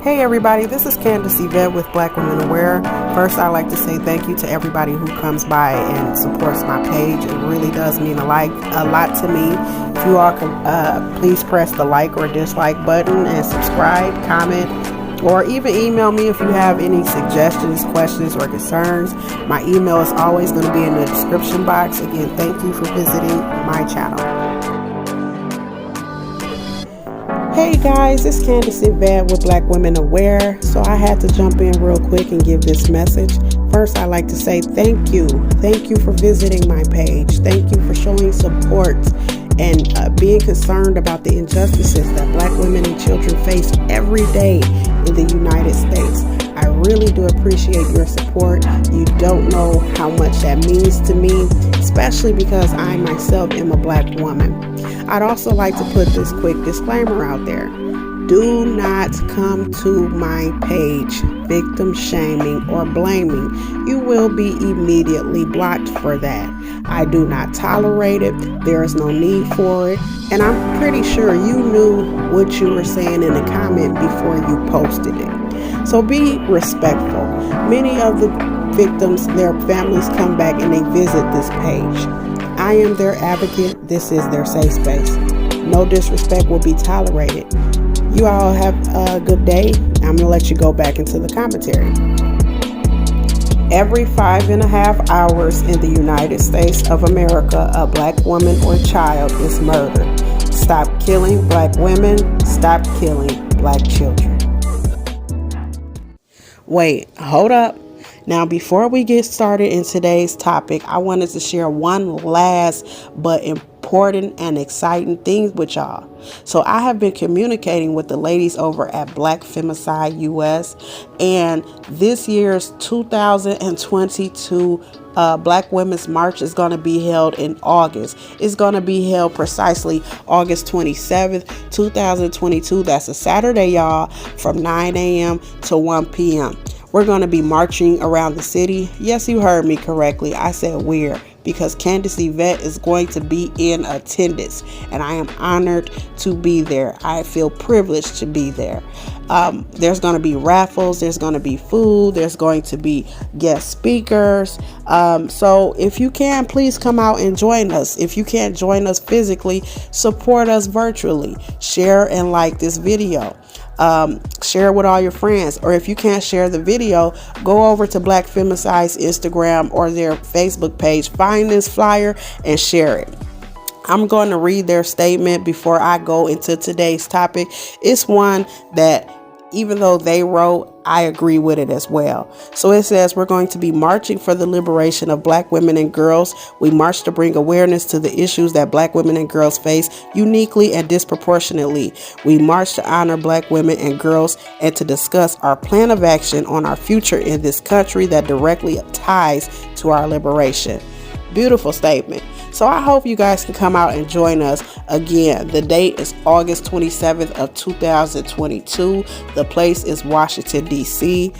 Hey everybody, this is Candace Yvette with Blackwomenaware. First, I'd like to say thank you to everybody who comes by and supports my page. It really does mean a lot to me. If you all can please press the like or dislike button and subscribe, comment, or even email me if you have any suggestions, questions, or concerns. My email is always going to be in the description box. Again, thank you for visiting my channel. Hey guys, it's Candace Yvette with Blackwomenaware. So I had to jump in real quick and give this message. First, I'd like to say thank you. Thank you for visiting my page. Thank you for showing support and being concerned about the injustices that Black women and children face every day in the United States. I really do appreciate your support. You don't know how much that means to me, especially because I myself am a Black woman. I'd also like to put this quick disclaimer out there. Do not come to my page victim shaming or blaming. You will be immediately blocked for that. I do not tolerate it. There is no need for it. And I'm pretty sure you knew what you were saying in the comment before you posted it. So be respectful. Many of the victims, their families come back and they visit this page. I am their advocate. This is their safe space. No disrespect will be tolerated. You all have a good day. I'm going to let you go back into the commentary. Every 5.5 hours in the United States of America, a Black woman or child is murdered. Stop killing Black women. Stop killing Black children. Wait, hold up. Now, before we get started in today's topic, I wanted to share one last but important and exciting thing with y'all. So I have been communicating with the ladies over at Black Femicide US, and this year's 2022 Black Women's March is going to be held in August. It's going to be held precisely August 27th, 2022. That's a Saturday, y'all, from 9 a.m. to 1 p.m. We're going to be marching around the city. Yes, you heard me correctly. I said we're, because Candace Yvette is going to be in attendance, and I am honored to be there. I feel privileged to be there. There's going to be raffles. There's going to be food. There's going to be guest speakers. So if you can, please come out and join us. If you can't join us physically, support us virtually. Share and like this video. Share it with all your friends, or if you can't share the video, go over to Black Femicide's Instagram or their Facebook page, find this flyer and share it. I'm going to read their statement before I go into today's topic. It's one that, even though they wrote, I agree with it as well. So it says, we're going to be marching for the liberation of Black women and girls. We march to bring awareness to the issues that Black women and girls face uniquely and disproportionately. We march to honor Black women and girls and to discuss our plan of action on our future in this country that directly ties to our liberation. Beautiful statement. So I hope you guys can come out and join us. Again, the date is August 27th of 2022. The place is Washington, D.C.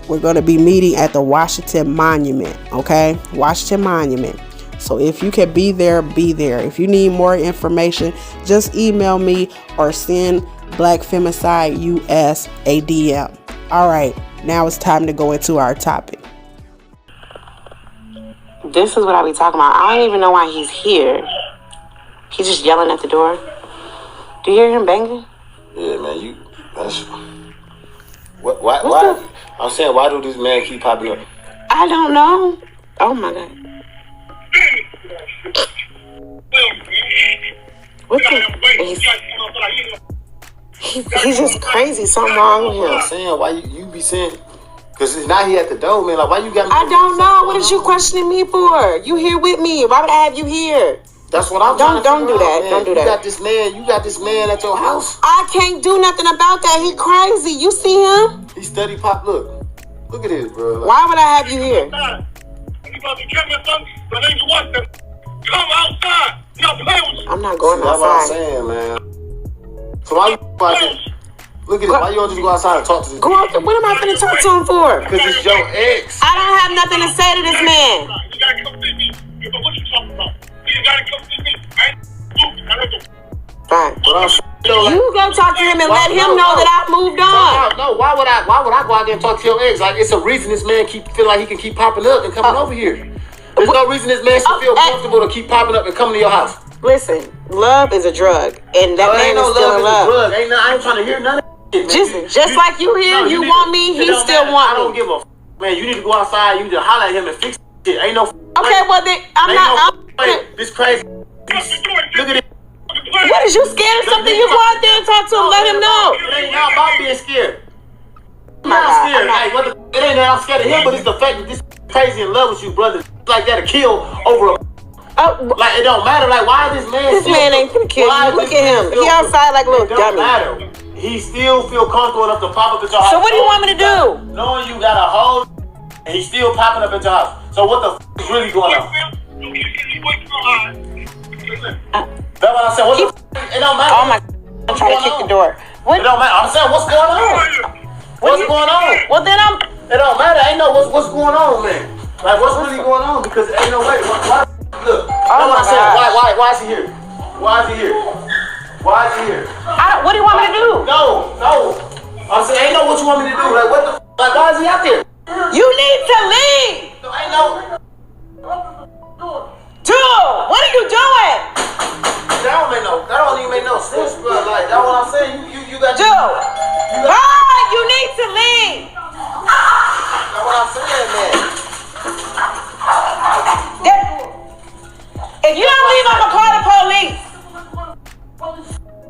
We're going to be meeting at the Washington Monument, okay? Washington Monument. So if you can be there, be there. If you need more information, just email me or send Black Femicide US a DM. All right, now it's time to go into our topic. This is what I be talking about. I don't even know why he's here. He's just yelling at the door. Do you hear him banging? Yeah, man. Why? I'm saying, why do this man keep popping up? I don't know. Oh my God. What the? He's just crazy. Something wrong with him. I'm saying, why you be saying? Because now he at the door, man. Like, why you got me? I don't know. What is you questioning me for? You here with me. Why would I have you here? That's what I'm trying to figure out, man. Don't do that. You got this man at your house. I can't do nothing about that. He crazy. You see him? He steady pop. Look at this, bro. Like, why would I have you here? You about to kill me, son? But then you want to come outside. Y'all play with you. I'm not going outside. That's what I'm saying, man. So why you about to... Look at it. Why you don't just go outside and talk to this man? Go out there. What am I finna talk to him for? Because it's your ex. I don't have nothing to say to this man. You gotta come see me. What you talking about? You gotta come see me. I ain't stupid. I know the... Fine. You go talk to him and let him know that I've moved on. No, No, why would I go out there and talk to your ex? Like, it's a reason this man feel like he can keep popping up and coming over here. There's no reason this man should feel comfortable to keep popping up and coming to your house. Listen, love is a drug, and that man is still in love. I ain't trying to hear none of that shit, Just like you here, you want me, he still want me. I don't give a man. You need to go outside. You need to holler at him and fix shit. Ain't no. Okay, well then this crazy. Look at it. What is you scared of something? You go out there and talk to him. Let him know. It ain't not about being scared. I'm not scared. Like, it ain't that I'm scared of him, but it's the fact that this crazy in love with you, brother. Like that to kill over a. Like, it don't matter. Like, why is this man? This man ain't gonna kill you. Look at him. He outside like a little dummy. It don't matter. He still feel comfortable enough to pop up at your house. So what do you want me to do? Knowing you got a hoe, and he's still popping up at your house. So what the is really going on? That's what I said. What the it don't matter. Oh my! I'm trying to kick the door. What? It don't matter. I'm saying, what's going on? What's going on? Well, then It don't matter. Ain't no what's going on, man. Like, what's really going on? Because ain't no way. Why? Look. That's what I said. Why is he here? Why is he here? Why is he here? What do you want me to do? No. I'm saying, ain't no what you want me to do. Like, what the? Like, why is he out there? You need to leave. No, ain't no. Dude, what are you doing? That don't even make no sense, bro. Like, that's what I'm saying. You got. Dude, bye. You need to leave. That's what I'm saying, man. If you don't leave, I'm gonna call the police.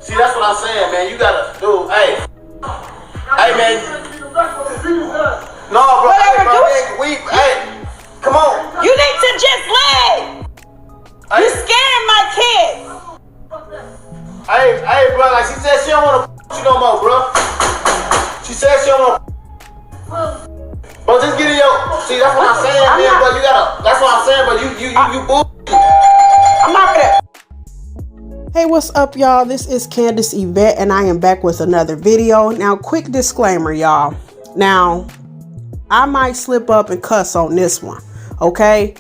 See, that's what I'm saying, man. You gotta do. Hey, man. No, bro. Hey, come on. You need to just leave. Hey. You scaring my kids. Hey, bro. Like, she said she don't want to you no more, bro. She said she don't want to. Bro, just get in your. See, that's what I'm saying, man. But you gotta. That's what I'm saying. But you bull. I'm not gonna. Hey, what's up, y'all? This is Candace Yvette, and I am back with another video. Now, quick disclaimer, y'all. Now, I might slip up and cuss on this one, okay?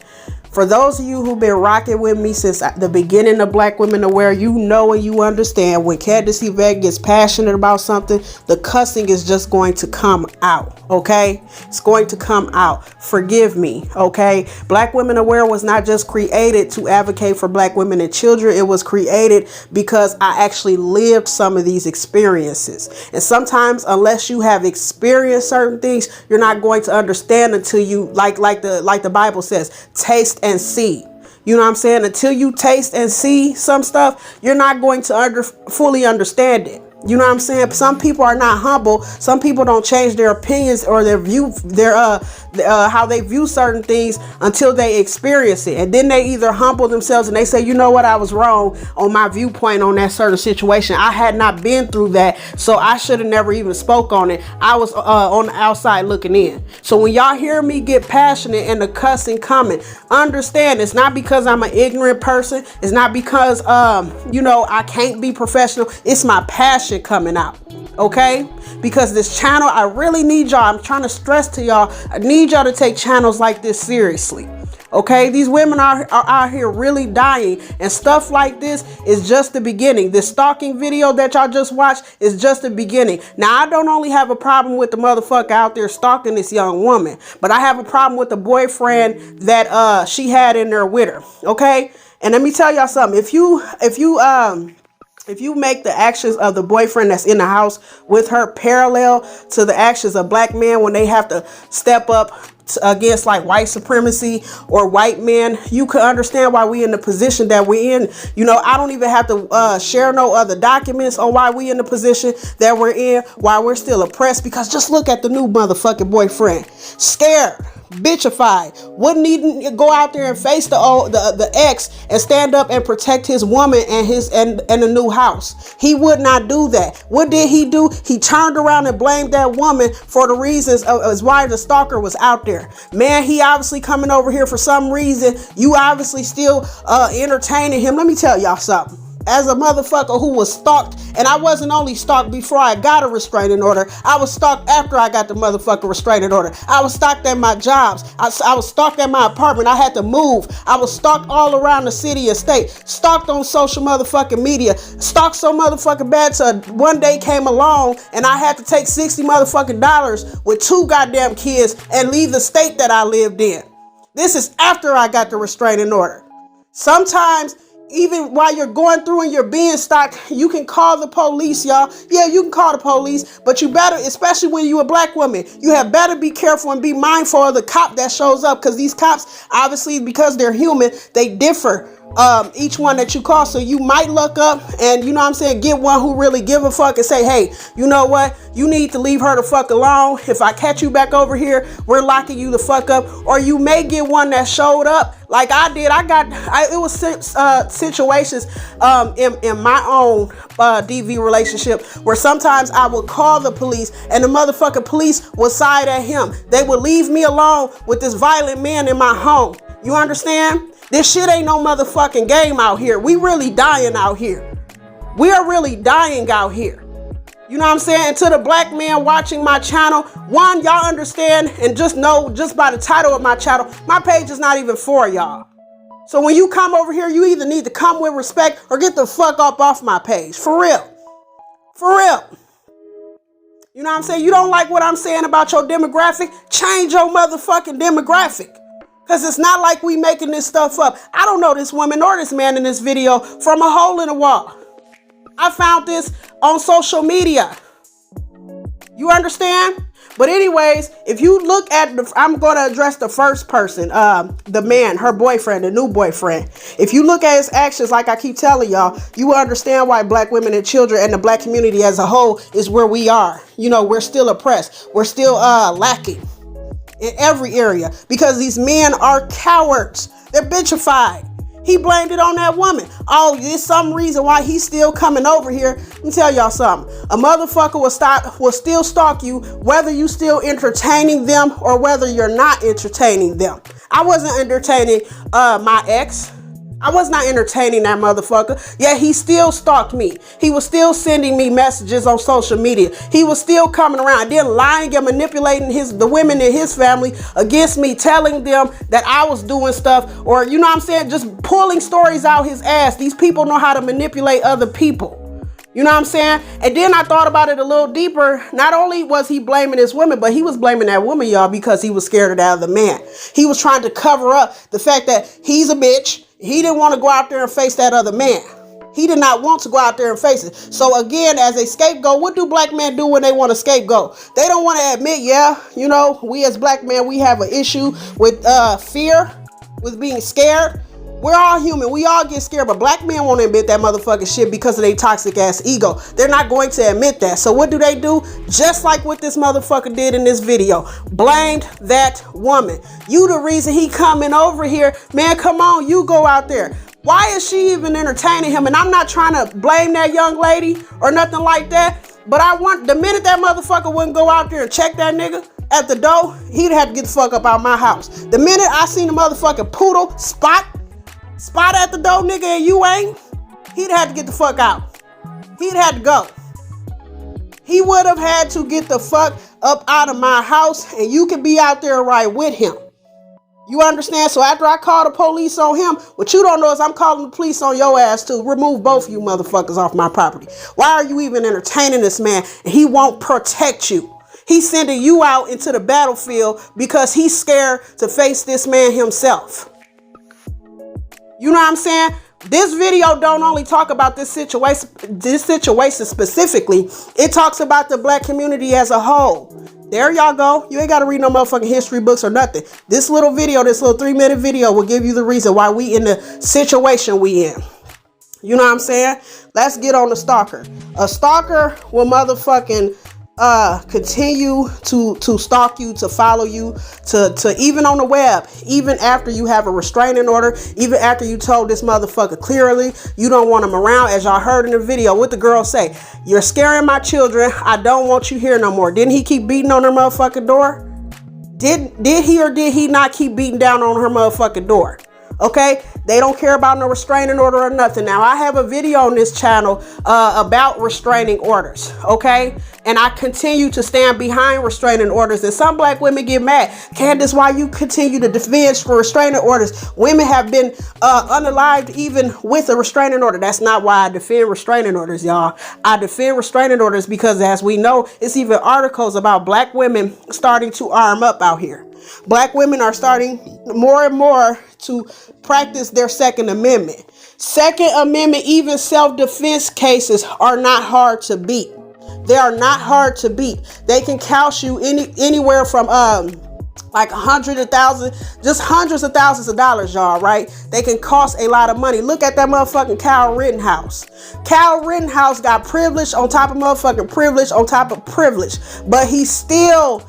For those of you who've been rocking with me since the beginning of Blackwomenaware, you know and you understand when Candace Yvette gets passionate about something, the cussing is just going to come out, okay? It's going to come out. Forgive me, okay? Blackwomenaware was not just created to advocate for black women and children. It was created because I actually lived some of these experiences. And sometimes, unless you have experienced certain things, you're not going to understand until you, like the Bible says, taste and see. You know what I'm saying? Until you taste and see some stuff, you're not going to fully understand it. You know what I'm saying? Some people are not humble. Some people don't change their opinions or their view, how they view certain things until they experience it. And then they either humble themselves and they say, you know what, I was wrong on my viewpoint on that certain situation. I had not been through that, so I should have never even spoke on it. I was on the outside looking in. So when y'all hear me get passionate and the cussing coming, understand it's not because I'm an ignorant person. It's not because, I can't be professional. It's my passion coming out, okay? Because this channel, I really need y'all. I'm trying to stress to y'all, I need y'all to take channels like this seriously, okay? These women are out here really dying, and stuff like this is just the beginning. This stalking video that y'all just watched is just the beginning. Now, I don't only have a problem with the motherfucker out there stalking this young woman, but I have a problem with the boyfriend that she had in there with her, okay? And let me tell y'all something. If you make the actions of the boyfriend that's in the house with her parallel to the actions of black men when they have to step up against like white supremacy or white men, you can understand why we in the position that we're in. You know, I don't even have to share no other documents on why we in the position that we're in, why we're still oppressed, because just look at the new motherfucking boyfriend. Scared, bitchified, wouldn't even go out there and face the ex and stand up and protect his woman and the new house. He would not do that. What did he do? He turned around and blamed that woman for the reasons as why the stalker was out there. Man, he obviously coming over here for some reason. You obviously still entertaining him. Let me tell y'all something. as a motherfucker who was stalked, and I wasn't only stalked before I got a restraining order, I was stalked after I got the motherfucking restraining order. I was stalked at my jobs. I was stalked at my apartment. I had to move. I was stalked all around the city and state. Stalked on social motherfucking media. Stalked so motherfucking bad till one day came along and I had to take $60 motherfucking dollars with 2 goddamn kids and leave the state that I lived in. This is after I got the restraining order. Sometimes, even while you're going through and you're being stalked, you can call the police, y'all. Yeah, you can call the police, but you better, especially when you're a black woman, you have better be careful and be mindful of the cop that shows up, because these cops, obviously, because they're human, they differ. Each one that you call, so you might look up and, you know what I'm saying, get one who really give a fuck and say, hey, you know what, you need to leave her the fuck alone. If I catch you back over here, we're locking you the fuck up. Or you may get one that showed up like I did. It was situations in my own DV relationship where sometimes I would call the police and the motherfucking police would side at him. They would leave me alone with this violent man in my home. You understand? This shit ain't no motherfucking game out here. We really dying out here. We are really dying out here. You know what I'm saying? And to the black man watching my channel, one, y'all understand and just know, just by the title of my channel, my page is not even for y'all. So when you come over here, you either need to come with respect or get the fuck up off my page. For real. For real. You know what I'm saying? You don't like what I'm saying about your demographic? Change your motherfucking demographic. Because it's not like we making this stuff up. I don't know this woman or this man in this video from a hole in the wall. I found this on social media. You understand? But anyways, if you look at I'm going to address the first person, the man, her boyfriend, the new boyfriend. If you look at his actions, like I keep telling y'all, you will understand why black women and children and the black community as a whole is where we are. You know, we're still oppressed. We're still lacking in every area because these men are cowards. They're bitchified. He blamed it on that woman. Oh, there's some reason why he's still coming over here. Let me tell y'all something. A motherfucker will still stalk you whether you still entertaining them or whether you're not entertaining them. I wasn't entertaining my ex. I was not entertaining that motherfucker. Yet he still stalked me. He was still sending me messages on social media. He was still coming around, then lying and manipulating the women in his family against me, telling them that I was doing stuff, or you know what I'm saying, just pulling stories out his ass. These people know how to manipulate other people. You know what I'm saying? And then I thought about it a little deeper. Not only was he blaming his woman, but he was blaming that woman, y'all, because he was scared of that other man. He was trying to cover up the fact that he's a bitch. He didn't want to go out there and face that other man. He did not want to go out there and face it. So again, as a scapegoat, what do black men do when they want a scapegoat? They don't want to admit, yeah, you know, we as black men, we have an issue with fear, with being scared. We're all human. We all get scared, but black men won't admit that motherfucking shit because of their toxic ass ego. They're not going to admit that. So what do? Just like what this motherfucker did in this video. Blamed that woman. You the reason he coming over here. Man, come on, you go out there. Why is she even entertaining him? And I'm not trying to blame that young lady or nothing like that. But the minute that motherfucker wouldn't go out there and check that nigga at the door, he'd have to get the fuck up out my house. The minute I seen the motherfucking poodle spot at the door, nigga, and you ain't, he'd have to get the fuck out. He'd have to go. He would have had to get the fuck up out of my house, and you can be out there right with him. You understand? So after I call the police on him, what you don't know is I'm calling the police on your ass to remove both you motherfuckers off my property. Why are you even entertaining this man? And he won't protect you. He's sending you out into the battlefield because he's scared to face this man himself. You know what I'm saying? This video don't only talk about this situation specifically. It talks about the black community as a whole. There y'all go. You ain't got to read no motherfucking history books or nothing. This little video, this little 3-minute video will give you the reason why we in the situation we in. You know what I'm saying? Let's get on the stalker. A stalker will motherfucking continue to stalk you, to follow you, to even on the web, even after you have a restraining order, even after you told this motherfucker clearly you don't want him around. As y'all heard in the video, what the girl say, you're scaring my children, I don't want you here no more. Didn't he keep beating on her motherfucking door? Did he or did he not keep beating down on her motherfucking door? Okay, they don't care about no restraining order or nothing. Now, I have a video on this channel about restraining orders, okay? And I continue to stand behind restraining orders. And some black women get mad. Candace, why you continue to defend for restraining orders? Women have been unalived even with a restraining order. That's not why I defend restraining orders, y'all. I defend restraining orders because, as we know, it's even articles about black women starting to arm up out here. Black women are starting more and more to practice their Second Amendment. Second Amendment, even self-defense cases are not hard to beat. They are not hard to beat. They can cost you anywhere from like $100,000, just hundreds of thousands of dollars, y'all, right? They can cost a lot of money. Look at that motherfucking Kyle Rittenhouse. Kyle Rittenhouse got privilege on top of motherfucking privilege on top of privilege, but he still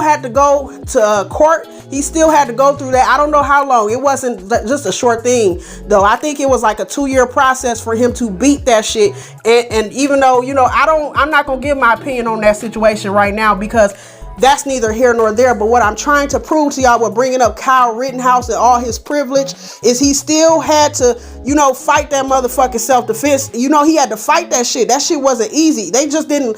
had to go to court. He still had to go through that. I don't know how long. It wasn't just a short thing, though. I think it was like a 2-year process for him to beat that shit. And even though, you know, I'm not gonna give my opinion on that situation right now because that's neither here nor there. But what I'm trying to prove to y'all with bringing up Kyle Rittenhouse and all his privilege is he still had to, you know, fight that motherfucking self-defense. You know, he had to fight that shit. That shit wasn't easy. He didn't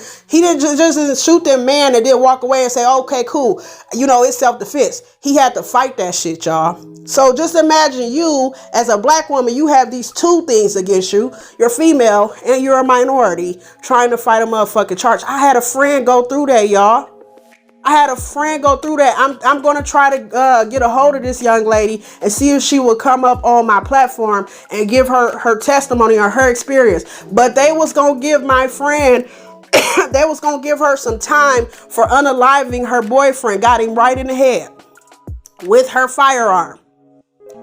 shoot that man and then walk away and say, okay, cool. You know, it's self-defense. He had to fight that shit, y'all. So just imagine you as a black woman, you have these two things against you. You're female and you're a minority trying to fight a motherfucking charge. I had a friend go through that, y'all. I'm going to try to get a hold of this young lady and see if she will come up on my platform and give her testimony or her experience. But they was going to give my friend, they was going to give her some time for unaliving her boyfriend. Got him right in the head with her firearm.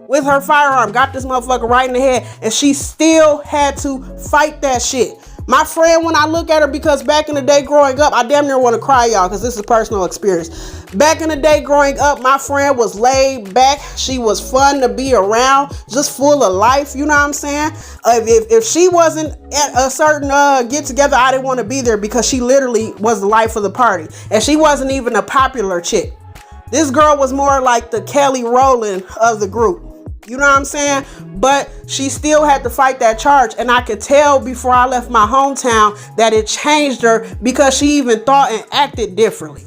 Got this motherfucker right in the head. And she still had to fight that shit. My friend, when I look at her, because back in the day growing up, I damn near want to cry, y'all, because this is personal experience. Back in the day growing up, my friend was laid back. She was fun to be around, just full of life. You know what I'm saying? If she wasn't at a certain get together, I didn't want to be there because she literally was the life of the party. And she wasn't even a popular chick. This girl was more like the Kelly Rowland of the group. You know what I'm saying? But she still had to fight that charge. And I could tell before I left my hometown that it changed her because she even thought and acted differently.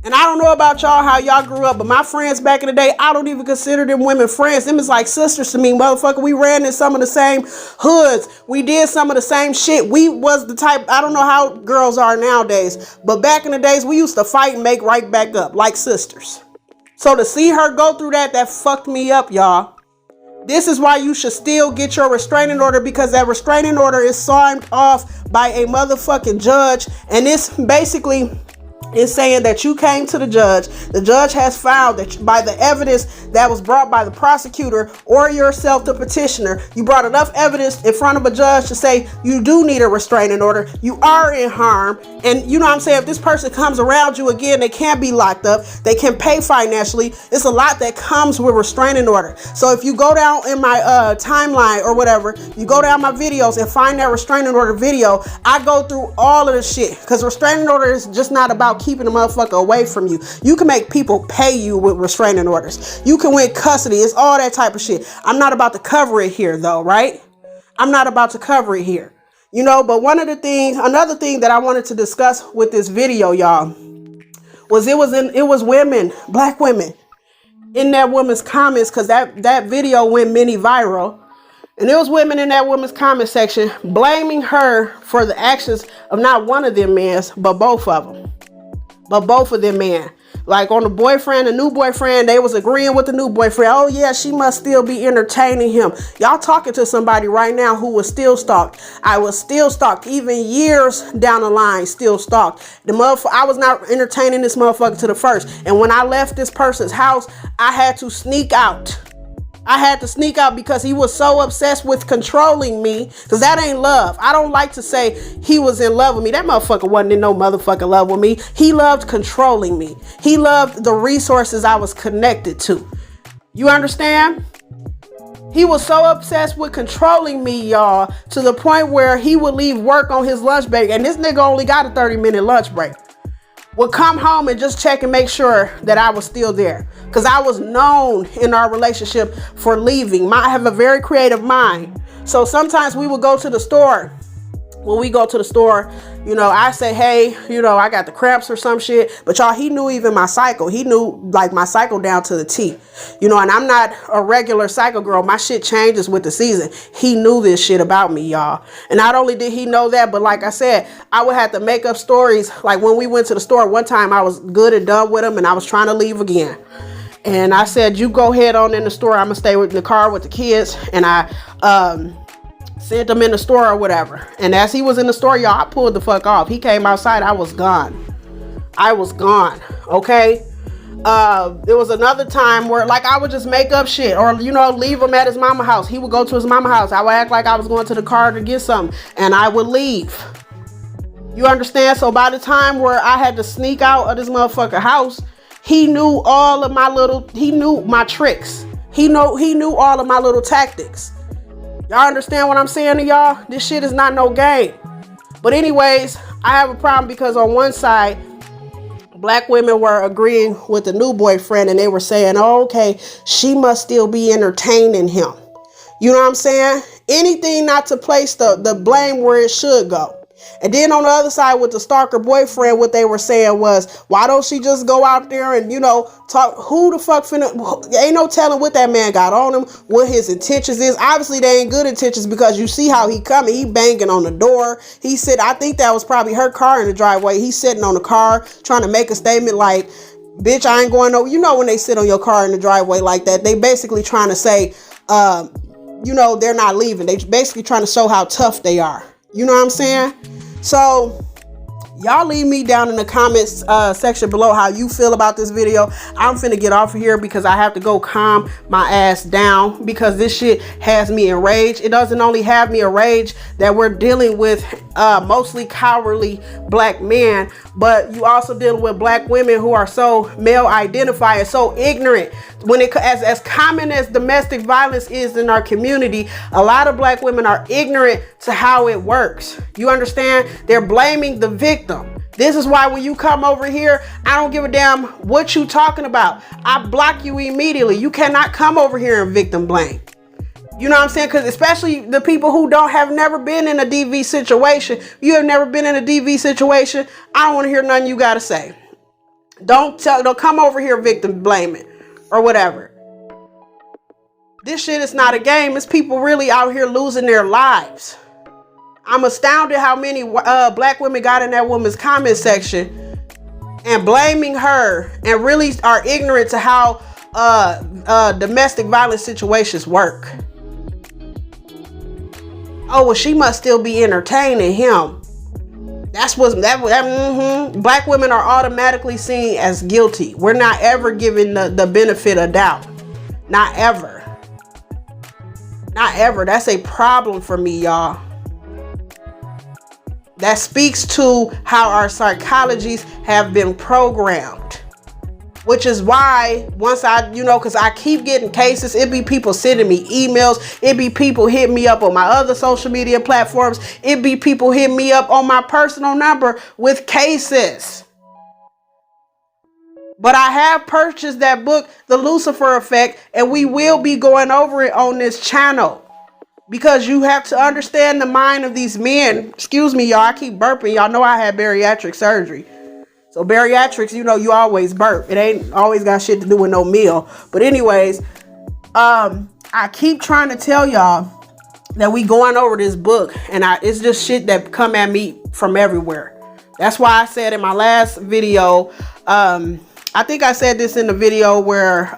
And I don't know about y'all, how y'all grew up, but my friends back in the day, I don't even consider them women friends. Them is like sisters to me, motherfucker. We ran in some of the same hoods. We did some of the same shit. We was the type, I don't know how girls are nowadays, but back in the days, we used to fight and make right back up like sisters. So to see her go through that fucked me up, y'all. This is why you should still get your restraining order, because that restraining order is signed off by a motherfucking judge. And this basically is saying that you came to the judge. The judge has found that by the evidence that was brought by the prosecutor or yourself, the petitioner, you brought enough evidence in front of a judge to say you do need a restraining order. You are in harm. And you know what I'm saying? If this person comes around you again, they can't be locked up. They can pay financially. It's a lot that comes with restraining order. So if you go down in my timeline or whatever, you go down my videos and find that restraining order video, I go through all of the shit, because restraining order is just not about keeping a motherfucker away from you. You can make people pay you with restraining orders. You can win custody. It's all that type of shit. I'm not about to cover it here though, right? I'm not about to cover it here. You know, but another thing that I wanted to discuss with this video, y'all, was it was women, black women, in that woman's comments, because that video went mini viral. And there was women in that woman's comment section blaming her for the actions of not one of them men, but both of them. Like on the boyfriend, the new boyfriend, they was agreeing with the new boyfriend. Oh yeah, she must still be entertaining him. Y'all talking to somebody right now who was still stalked. I was still stalked, even years down the line, still stalked. I was not entertaining this motherfucker to the first. And when I left this person's house, I had to sneak out. Because he was so obsessed with controlling me, because that ain't love. I don't like to say he was in love with me. That motherfucker wasn't in no motherfucking love with me. He loved controlling me. He loved the resources I was connected to. You understand? He was so obsessed with controlling me, y'all, to the point where he would leave work on his lunch break. And this nigga only got a 30-minute lunch break. would come home and just check and make sure that I was still there. Because I was known in our relationship for leaving. I have a very creative mind. So sometimes we would go to the store. When we go to the store, you know, I say, hey, you know, I got the cramps or some shit. But y'all, he knew even my cycle. He knew like my cycle down to the T. You know, and I'm not a regular cycle girl. My shit changes with the season. He knew this shit about me, y'all. And not only did he know that, but like I said, I would have to make up stories. Like when we went to the store one time, I was good and done with him and I was trying to leave again. And I said, you go head on in the store. I'm going to stay in the car with the kids. And I sent him in the store or whatever. And as he was in the store, y'all, I pulled the fuck off. He came outside. I was gone. Okay. There was another time where like I would just make up shit or, you know, leave him at his mama house. He would go to his mama house. I would act like I was going to the car to get something and I would leave. You understand? So by the time where I had to sneak out of this motherfucker house, he knew all of my he knew my tricks. He knew all of my little tactics. Y'all understand what I'm saying to y'all? This shit is not no game. But anyways, I have a problem because on one side, black women were agreeing with the new boyfriend and they were saying, oh, okay, she must still be entertaining him. You know what I'm saying? Anything not to place the blame where it should go. And then on the other side with the stalker boyfriend, what they were saying was, why don't she just go out there and, you know, talk? Who the fuck ain't no telling what that man got on him, what his intentions is. Obviously, they ain't good intentions because you see how he coming. He banging on the door. He said, I think that was probably her car in the driveway. He's sitting on the car trying to make a statement like, bitch, I ain't going no. You know, when they sit on your car in the driveway like that, they basically trying to say, you know, they're not leaving. They basically trying to show how tough they are. You know what I'm saying? So y'all leave me down in the comments section below how you feel about this video. I'm finna get off of here because I have to go calm my ass down because this shit has me enraged. It doesn't only have me enraged that we're dealing with mostly cowardly black men, but you also dealing with black women who are so male identified, so ignorant. When it as common as domestic violence is in our community, a lot of black women are ignorant to how it works. You understand? They're blaming the victim. This is why when you come over here, I don't give a damn what you talking about. I block you immediately. You cannot come over here and victim blame. You know what I'm saying? Because especially the people who have never been in a DV situation. You have never been in a DV situation. I don't want to hear nothing you got to say. Don't come over here victim blaming or whatever. This shit is not a game. It's people really out here losing their lives. I'm astounded how many black women got in that woman's comment section and blaming her and really are ignorant to how domestic violence situations work. Oh, well, she must still be entertaining him. That's what Black women are automatically seen as guilty. We're not ever given the benefit of doubt. Not ever. Not ever. That's a problem for me, y'all. That speaks to how our psychologies have been programmed. Which is why once because I keep getting cases, it be people sending me emails, it be people hitting me up on my other social media platforms, it be people hitting me up on my personal number with cases. But I have purchased that book, The Lucifer Effect, and we will be going over it on this channel. Because you have to understand the mind of these men. Excuse me, y'all, I keep burping. Y'all know I had bariatric surgery. So bariatrics, you always burp. It ain't always got shit to do with no meal. But anyways, I keep trying to tell y'all that we going over this book. And it's just shit that come at me from everywhere. That's why I said in my last video, I think I said this in the video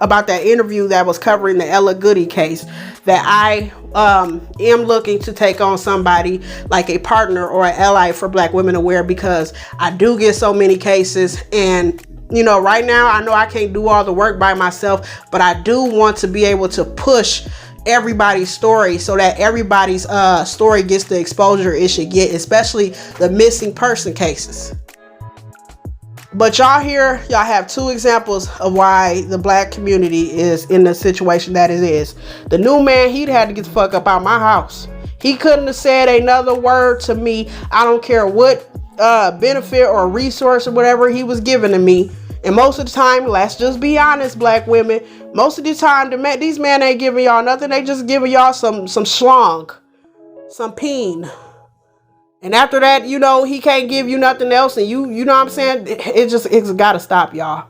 about that interview that was covering the Ella Goody case, that I am looking to take on somebody like a partner or an ally for Blackwomenaware, because I do get so many cases. And right now I know I can't do all the work by myself, but I do want to be able to push everybody's story so that everybody's story gets the exposure it should get, especially the missing person cases. But y'all have two examples of why the black community is in the situation that it is. The new man, he'd had to get the fuck up out my house. He couldn't have said another word to me. I don't care what benefit or resource or whatever he was giving to me. And most of the time, let's just be honest, black women, most of the time, these men ain't giving y'all nothing. They just giving y'all some schlong, some peen. And after that, you know, he can't give you nothing else. And you know what I'm saying? It's got to stop, y'all.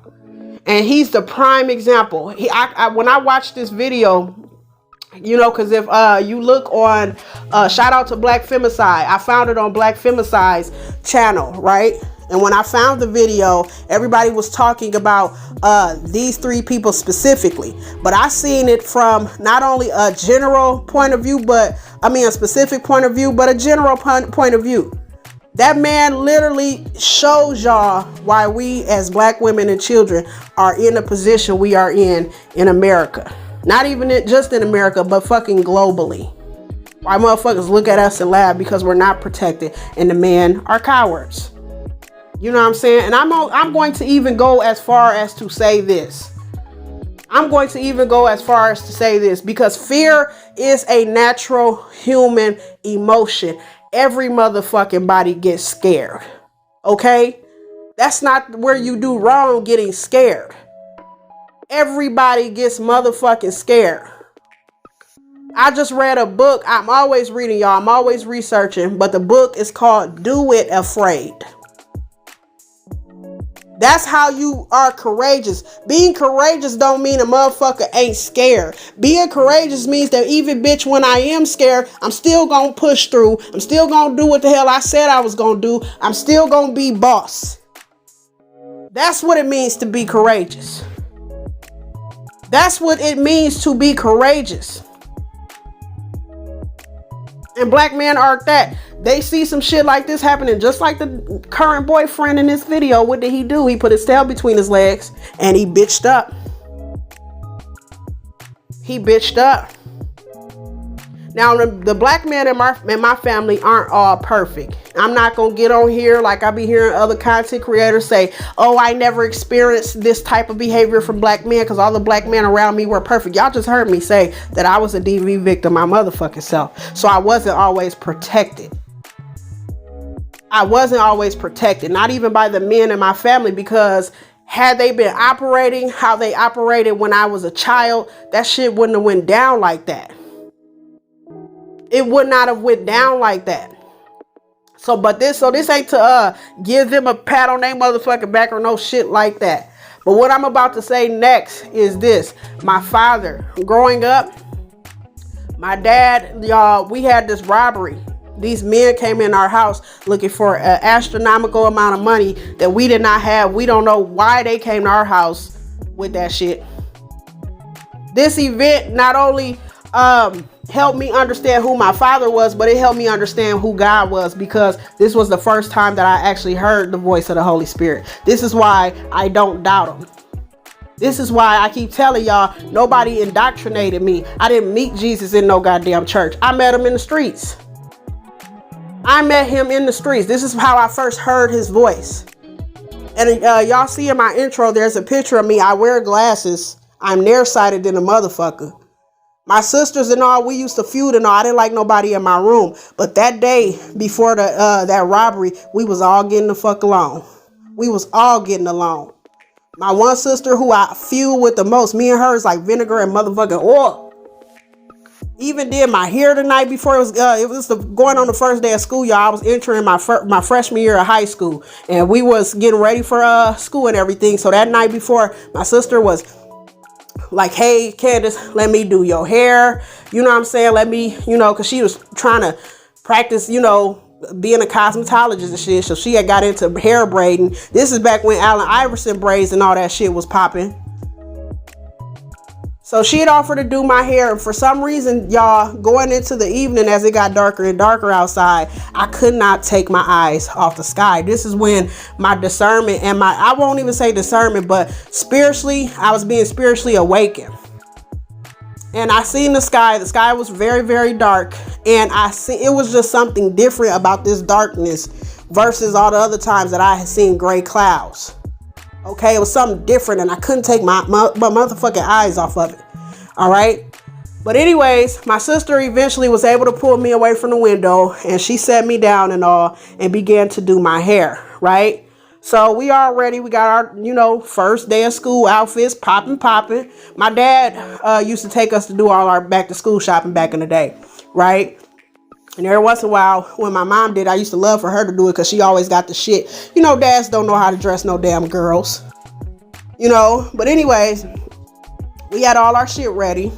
And he's the prime example. When I watched this video, you know, because if you look on, shout out to Black Femicide. I found it on Black Femicide's channel, right? And when I found the video, everybody was talking about these three people specifically. But I seen it from not only a general point of view, a specific point of view, but a general point of view. That man literally shows y'all why we as black women and children are in the position we are in America. Not even just in America, but fucking globally. Why motherfuckers look at us and laugh because we're not protected and the men are cowards. You know what I'm saying? And I'm going to even go as far as to say this. Because fear is a natural human emotion. Every motherfucking body gets scared. Okay? That's not where you do wrong, getting scared. Everybody gets motherfucking scared. I just read a book. I'm always reading, y'all. I'm always researching. But the book is called Do It Afraid. That's how you are courageous. Being courageous don't mean a motherfucker ain't scared. Being courageous means that even bitch, when I am scared, I'm still gonna push through. I'm still gonna do what the hell I said I was gonna do. I'm still gonna be boss. That's what it means to be courageous. That's what it means to be courageous. And black men are that. They see some shit like this happening, just like the current boyfriend in this video. What did he do? He put his tail between his legs and he bitched up. Now, the black men in my family aren't all perfect. I'm not going to get on here like I be hearing other content creators say, oh, I never experienced this type of behavior from black men because all the black men around me were perfect. Y'all just heard me say that I was a DV victim my motherfucking self. So I wasn't always protected. Not even by the men in my family, because had they been operating how they operated when I was a child, that shit wouldn't have went down like that. It would not have went down like that. So this ain't to give them a pat on their motherfucking back or no shit like that. But what I'm about to say next is this. My father, growing up, my dad, y'all, we had this robbery. These men came in our house looking for an astronomical amount of money that we did not have. We don't know why they came to our house with that shit. This event not only helped me understand who my father was, but it helped me understand who God was, because this was the first time that I actually heard the voice of the Holy Spirit. This is why I don't doubt him. This is why I keep telling y'all, nobody indoctrinated me. I didn't meet Jesus in no goddamn church. I met him in the streets. This is how I first heard his voice. And y'all see in my intro, there's a picture of me. I wear glasses. I'm nearsighted than a motherfucker. My sisters and all, we used to feud and all. I didn't like nobody in my room. But that day before that robbery, we was all getting the fuck along. We was all getting along. My one sister who I feud with the most, me and her is like vinegar and motherfucking oil. Even did my hair the night before. It was going on the first day of school, y'all. I was entering my freshman year of high school, and we was getting ready for school and everything. So that night before, my sister was like, hey, Candace, let me do your hair. You know what I'm saying? Let me, because she was trying to practice, being a cosmetologist and shit. So she had got into hair braiding. This is back when Allen Iverson braids and all that shit was popping. So she had offered to do my hair. And for some reason, y'all, going into the evening as it got darker and darker outside, I could not take my eyes off the sky. This is when my discernment and I won't even say discernment, but spiritually, I was being spiritually awakened. And I seen the sky. The sky was very, very dark. And it was just something different about this darkness versus all the other times that I had seen gray clouds. Okay, it was something different, and I couldn't take my motherfucking eyes off of it. All right. But anyways, my sister eventually was able to pull me away from the window, and she set me down and all and began to do my hair, right? So we got our, first day of school outfits popping. My dad used to take us to do all our back to school shopping back in the day, right? And every once in a while, when my mom did, I used to love for her to do it because she always got the shit. Dads don't know how to dress no damn girls, But anyways, we had all our shit ready,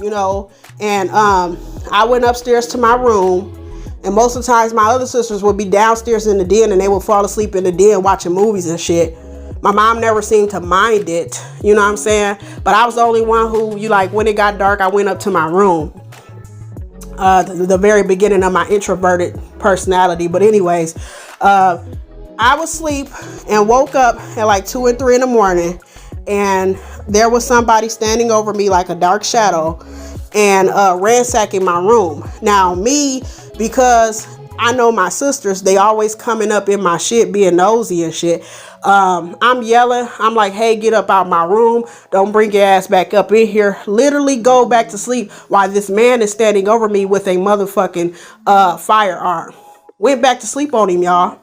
and I went upstairs to my room. And most of the times my other sisters would be downstairs in the den and they would fall asleep in the den watching movies and shit. My mom never seemed to mind it, you know what I'm saying? But I was the only one who, when it got dark, I went up to my room. The very beginning of my introverted personality. But anyways, I was asleep and woke up at like 2 and 3 in the morning. And there was somebody standing over me like a dark shadow and ransacking my room. Now me, because I know my sisters, they always coming up in my shit, being nosy and shit. I'm yelling. I'm like, hey, get up out my room. Don't bring your ass back up in here. Literally go back to sleep while this man is standing over me with a motherfucking firearm. Went back to sleep on him, y'all.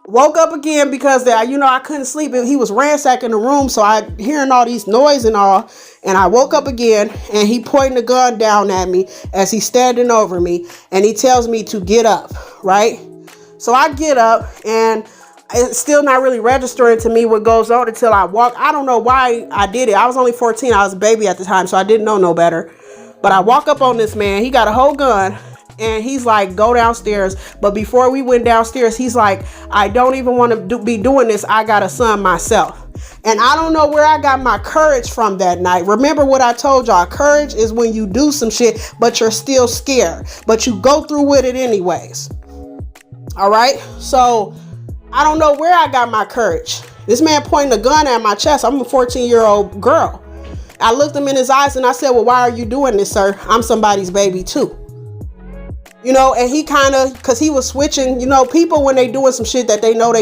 Woke up again because I couldn't sleep. He was ransacking the room, so I hearing all these noise and all. And I woke up again, and he pointing the gun down at me as he's standing over me, and he tells me to get up, right? So I get up, and it's still not really registering to me what goes on until I walk. I don't know why I did it. I was only 14. I was a baby at the time, so I didn't know no better. But I walk up on this man. He got a whole gun. And he's like, go downstairs. But before we went downstairs, he's like, I don't even want to be doing this. I got a son myself. And I don't know where I got my courage from that night. Remember what I told y'all. Courage is when you do some shit, but you're still scared. But you go through with it anyways. All right. So I don't know where I got my courage. This man pointing a gun at my chest. I'm a 14-year-old girl. I looked him in his eyes and I said, well, why are you doing this, sir? I'm somebody's baby too. And he because he was switching, people when they doing some shit that they know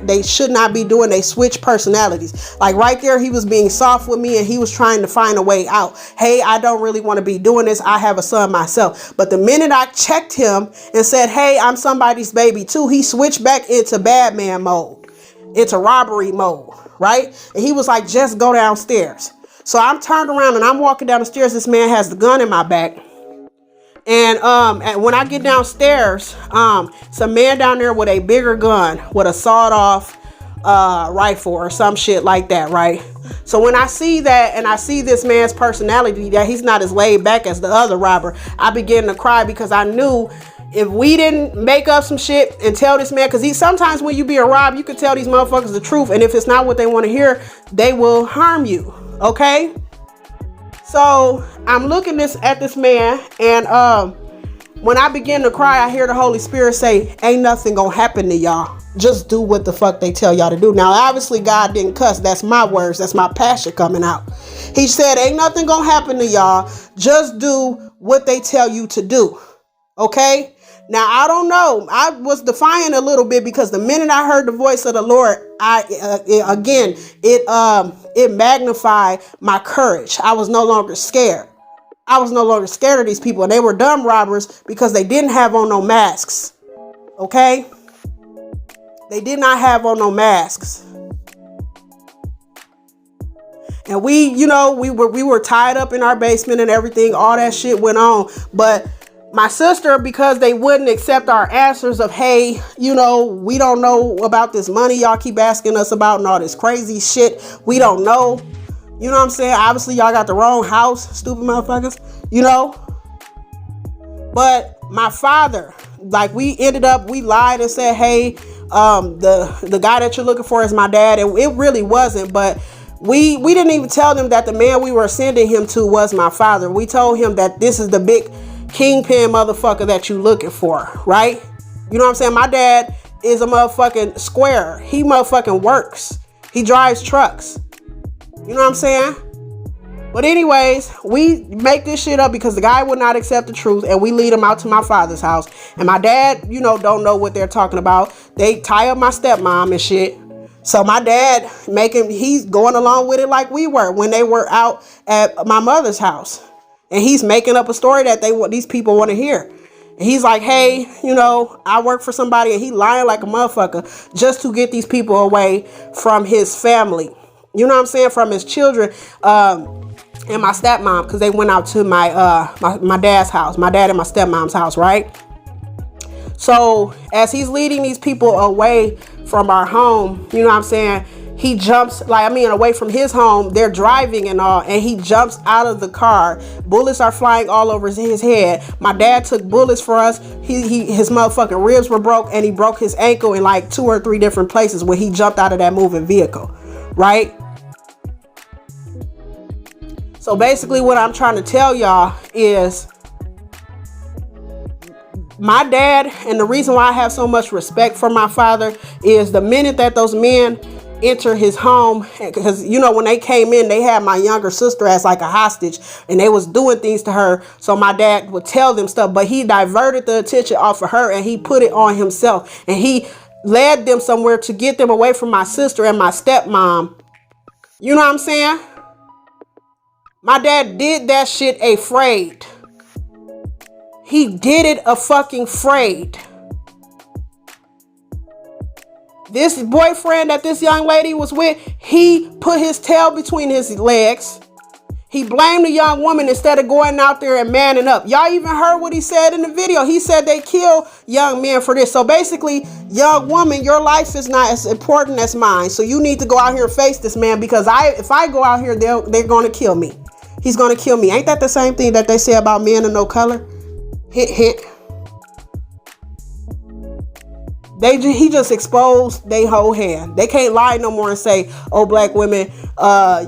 they should not be doing, they switch personalities. Like right there, he was being soft with me and he was trying to find a way out. Hey, I don't really want to be doing this. I have a son myself. But the minute I checked him and said, hey, I'm somebody's baby too, he switched back into bad man mode, into robbery mode, right? And he was like, just go downstairs. So I'm turned around and I'm walking down the stairs. This man has the gun in my back. And when I get downstairs, some man down there with a bigger gun, with a sawed off rifle or some shit like that, right? So when I see that and I see this man's personality, that he's not as laid back as the other robber, I begin to cry because I knew if we didn't make up some shit and tell this man, because sometimes when you be a rob, you can tell these motherfuckers the truth, and if it's not what they want to hear, they will harm you, okay? So I'm looking at this man, and when I begin to cry, I hear the Holy Spirit say, ain't nothing gonna happen to y'all. Just do what the fuck they tell y'all to do. Now, obviously, God didn't cuss. That's my words. That's my passion coming out. He said, ain't nothing gonna happen to y'all. Just do what they tell you to do. Okay? Now, I don't know. I was defiant a little bit because the minute I heard the voice of the Lord, it magnified my courage. I was no longer scared. I was no longer scared of these people. And they were dumb robbers because they didn't have on no masks. Okay? They did not have on no masks. And we were tied up in our basement and everything. All that shit went on. But my sister, because they wouldn't accept our answers of, hey, we don't know about this money y'all keep asking us about and all this crazy shit. We don't know. You know what I'm saying? Obviously, y'all got the wrong house, stupid motherfuckers, But my father, we lied and said, hey, the guy that you're looking for is my dad. And it really wasn't. But we didn't even tell them that the man we were sending him to was my father. We told him that this is the big kingpin motherfucker that you looking for, right? You know what I'm saying? My dad is a motherfucking square. He motherfucking works. He drives trucks. You know what I'm saying? But anyways, we make this shit up because the guy would not accept the truth, and we lead him out to my father's house. And my dad, don't know what they're talking about. They tie up my stepmom and shit. So my dad he's going along with it like we were when they were out at my mother's house. And he's making up a story that these people want to hear. And he's like, hey, you know, I work for somebody, and he lying like a motherfucker just to get these people away from his family. You know what I'm saying? From his children, and my stepmom, because they went out to my dad's house, my dad and my stepmom's house, right? So as he's leading these people away from our home, you know what I'm saying? He jumps, away from his home. They're driving and all, and he jumps out of the car. Bullets are flying all over his head. My dad took bullets for us. His motherfucking ribs were broke, and he broke his ankle in like 2 or 3 different places when he jumped out of that moving vehicle, right? So basically what I'm trying to tell y'all is my dad, and the reason why I have so much respect for my father is the minute that those men enter his home, because you know when they came in, they had my younger sister as like a hostage, and they was doing things to her. So my dad would tell them stuff, but he diverted the attention off of her and he put it on himself, and he led them somewhere to get them away from my sister and my stepmom. You know what I'm saying? My dad did that shit afraid. He did it a fucking afraid. This boyfriend that this young lady was with, he put his tail between his legs. He blamed the young woman instead of going out there and manning up. Y'all even heard what he said in the video. He said they kill young men for this. So basically, young woman, your life is not as important as mine. So you need to go out here and face this man, because if I go out here, they're going to kill me. He's going to kill me. Ain't that the same thing that they say about men of no color? Hint, hint. He just exposed they whole hand. They can't lie no more and say, oh, black women,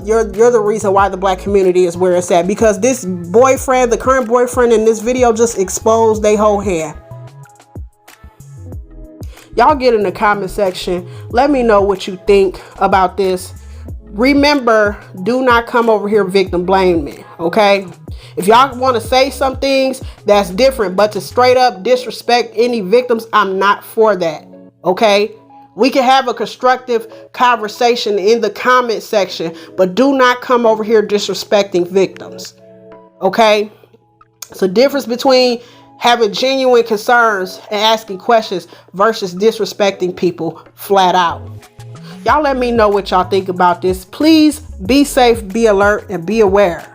you're the reason why the black community is where it's at. Because this boyfriend, the current boyfriend in this video, just exposed they whole hand. Y'all get in the comment section. Let me know what you think about this. Remember, do not come over here victim blame me, okay? If y'all want to say some things, that's different. But to straight up disrespect any victims, I'm not for that, okay? We can have a constructive conversation in the comment section, but do not come over here disrespecting victims, okay? It's a difference between having genuine concerns and asking questions versus disrespecting people flat out. Y'all let me know what y'all think about this. Please be safe, be alert, and be aware.